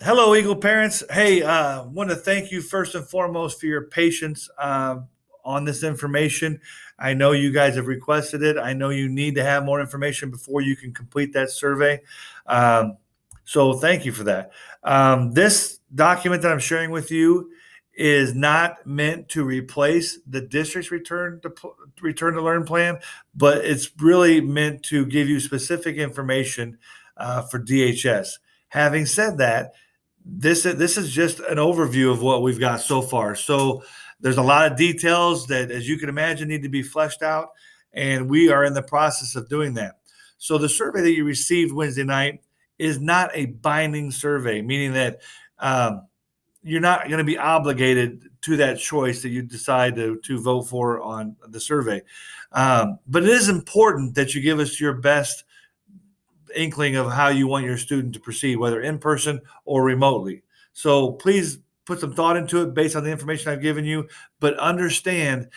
Hello, Eagle parents. Hey, want to thank you first and foremost for your patience on this information. I know you guys have requested it. I know you need to have more information before you can complete that survey. Um, so, thank you for that. This document that I'm sharing with you is not meant to replace the district's return to learn plan, but it's really meant to give you specific information for DHS. Having said that, this is just an overview of what we've got so far. So there's a lot of details that, as you can imagine, need to be fleshed out, and we are in the process of doing that. So the survey that you received Wednesday night is not a binding survey, meaning that you're not going to be obligated to that choice that you decide to vote for on the survey. But it is important that you give us your best inkling of how you want your student to proceed, whether in person or remotely. So please put some thought into it based on the information I've given you, but understand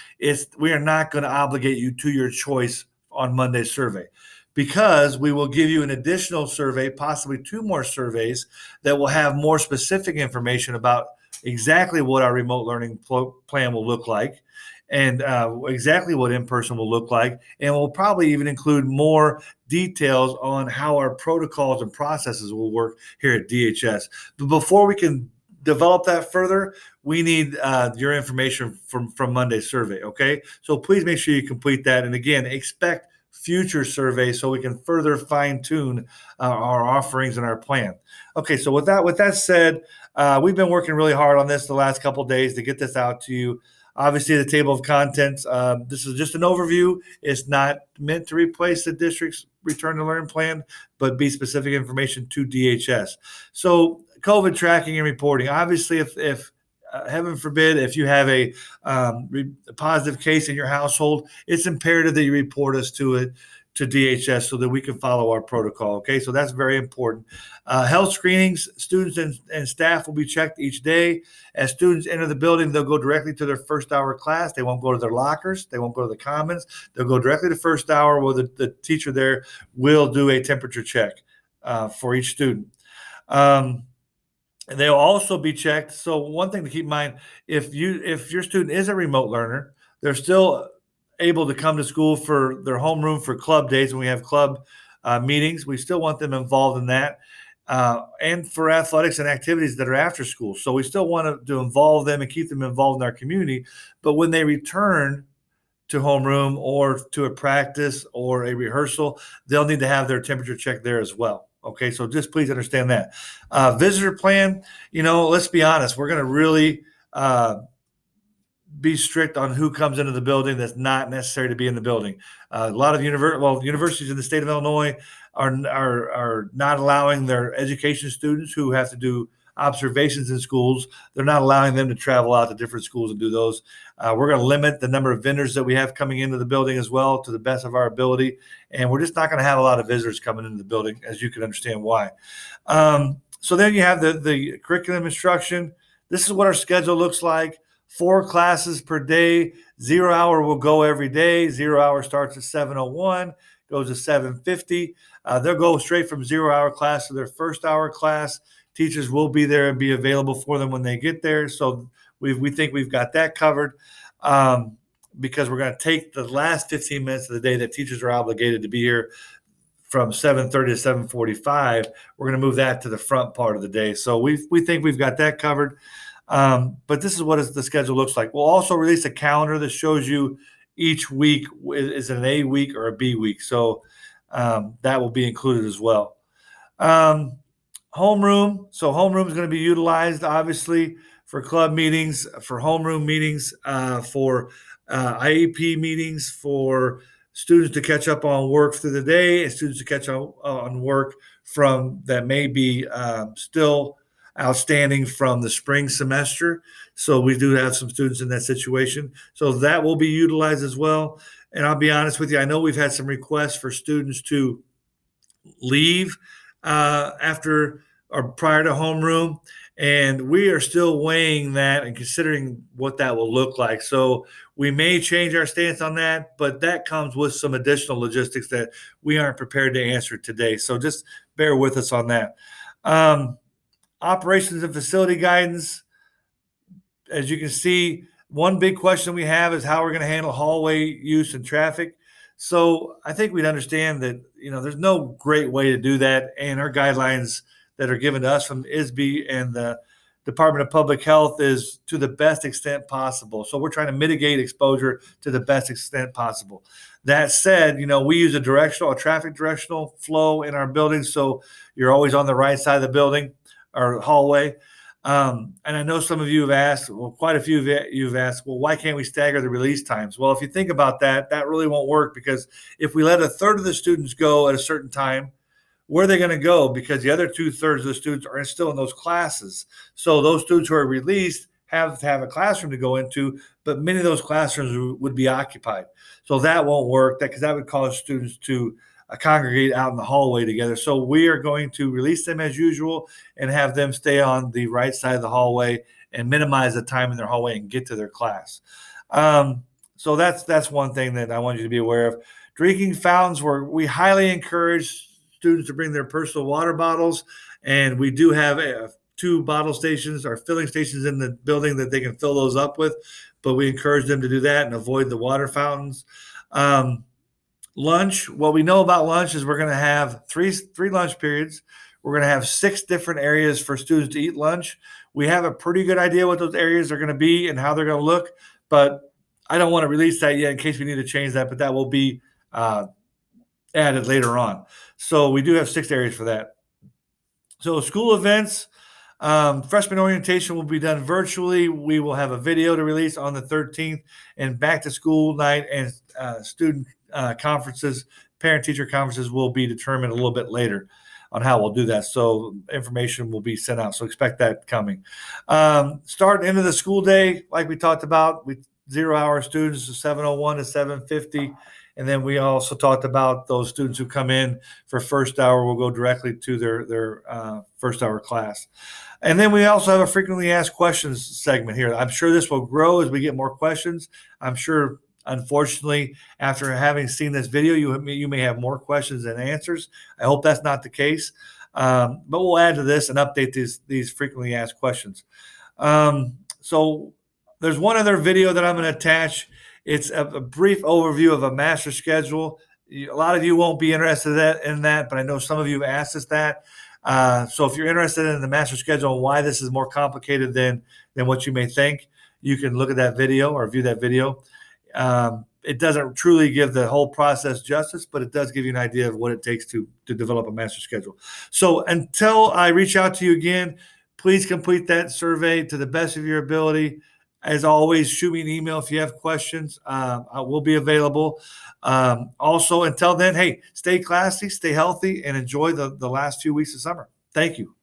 we are not going to obligate you to your choice on Monday's survey, because we will give you an additional survey, possibly two more surveys that will have more specific information about exactly what our remote learning plan will look like, and exactly what in-person will look like, and we'll probably even include more details on how our protocols and processes will work here at DHS. But before we can develop that further, we need your information from Monday's survey, okay? So please make sure you complete that, and again, expect future surveys so we can further fine-tune our offerings and our plan. Okay, so with that said, we've been working really hard on this the last couple of days to get this out to you. Obviously, the table of contents, this is just an overview. It's not meant to replace the district's return to learn plan, but be specific information to DHS. So COVID tracking and reporting. Obviously, if heaven forbid, if you have a positive case in your household, it's imperative that you report us to DHS so that we can follow our protocol. Okay, so that's very important. Health screenings, students and staff will be checked each day. As students enter the building, they'll go directly to their first hour class. They won't go to their lockers. They won't go to the commons. They'll go directly to first hour where the teacher there will do a temperature check for each student. They'll also be checked. So one thing to keep in mind, if your student is a remote learner, they're still able to come to school for their homeroom for club days when we have club meetings. We still want them involved in that, and for athletics and activities that are after school. So we still want to involve them and keep them involved in our community. But when they return to homeroom or to a practice or a rehearsal, they'll need to have their temperature checked there as well. Okay, so just please understand that. Visitor plan, let's be honest, we're going to really be strict on who comes into the building that's not necessary to be in the building. A lot of universities in the state of Illinois are not allowing their education students who have to do observations in schools. They're not allowing them to travel out to different schools and do those. We're going to limit the number of vendors that we have coming into the building as well to the best of our ability. And we're just not going to have a lot of visitors coming into the building, as you can understand why. So then you have the curriculum instruction. This is what our schedule looks like. 4 classes per day. 0 hour will go every day. 0 hour starts at 7:01, goes to 7:50. They'll go straight from 0 hour class to their first hour class. Teachers will be there and be available for them when they get there. So we think we've got that covered, because we're going to take the last 15 minutes of the day that teachers are obligated to be here from 7:30 to 7:45. We're going to move that to the front part of the day. So we think we've got that covered. But this is what the schedule looks like. We'll also release a calendar that shows you each week is it an A week or a B week. So that will be included as well. Homeroom. So homeroom is going to be utilized, obviously, for club meetings, for homeroom meetings, for IEP meetings, for students to catch up on work through the day, and students to catch up on work from that may be still outstanding from the spring semester. So we do have some students in that situation. So that will be utilized as well. And I'll be honest with you, I know we've had some requests for students to leave after or prior to homeroom, and we are still weighing that and considering what that will look like. So we may change our stance on that, but that comes with some additional logistics that we aren't prepared to answer today. So just bear with us on that. Operations and facility guidance. As you can see, one big question we have is how we're going to handle hallway use and traffic. So I think we'd understand that, there's no great way to do that. And our guidelines that are given to us from ISB and the Department of Public Health is to the best extent possible. So we're trying to mitigate exposure to the best extent possible. That said, we use a traffic directional flow in our building. So you're always on the right side of the building or hallway. And I know some of you have asked, well, quite a few of you have asked, well, why can't we stagger the release times? Well, if you think about that, that really won't work, because if we let a third of the students go at a certain time, where are they going to go? Because the other 2/3 of the students are still in those classes. So those students who are released have to have a classroom to go into, but many of those classrooms would be occupied. So that won't work, because that would cause students to congregate out in the hallway together. So we are going to release them as usual and have them stay on the right side of the hallway and minimize the time in their hallway and get to their class. So that's one thing that I want you to be aware of. Drinking fountains, we highly encourage students to bring their personal water bottles, and we do have 2 bottle stations or filling stations in the building that they can fill those up with, but we encourage them to do that and avoid the water fountains. Lunch, what we know about lunch is we're going to have three lunch periods. We're going to have 6 different areas for students to eat lunch. We have a pretty good idea what those areas are going to be and how they're going to look, but I don't want to release that yet in case we need to change that, but that will be added later on. So we do have 6 areas for that. So school events, freshman orientation will be done virtually. We will have a video to release on the 13th, and back to school night and student conferences, parent-teacher conferences will be determined a little bit later on how we'll do that. So information will be sent out. So expect that coming. Start and end of the school day, like we talked about, 0-hour students, 7:01 to 7:50. And then we also talked about those students who come in for first hour will go directly to their first hour class. And then we also have a frequently asked questions segment here. I'm sure this will grow as we get more questions. I'm sure, unfortunately, after having seen this video, you may have more questions than answers. I hope that's not the case. But we'll add to this and update these frequently asked questions. So there's one other video that I'm going to attach. It's a brief overview of a master schedule. A lot of you won't be interested in that, but I know some of you have asked us that. So if you're interested in the master schedule and why this is more complicated than what you may think, you can look at that video or view that video. It doesn't truly give the whole process justice, but it does give you an idea of what it takes to develop a master schedule. So until I reach out to you again, please complete that survey to the best of your ability. As always, shoot me an email if you have questions. I will be available. Also, until then, hey, stay classy, stay healthy, and enjoy the last few weeks of summer. Thank you.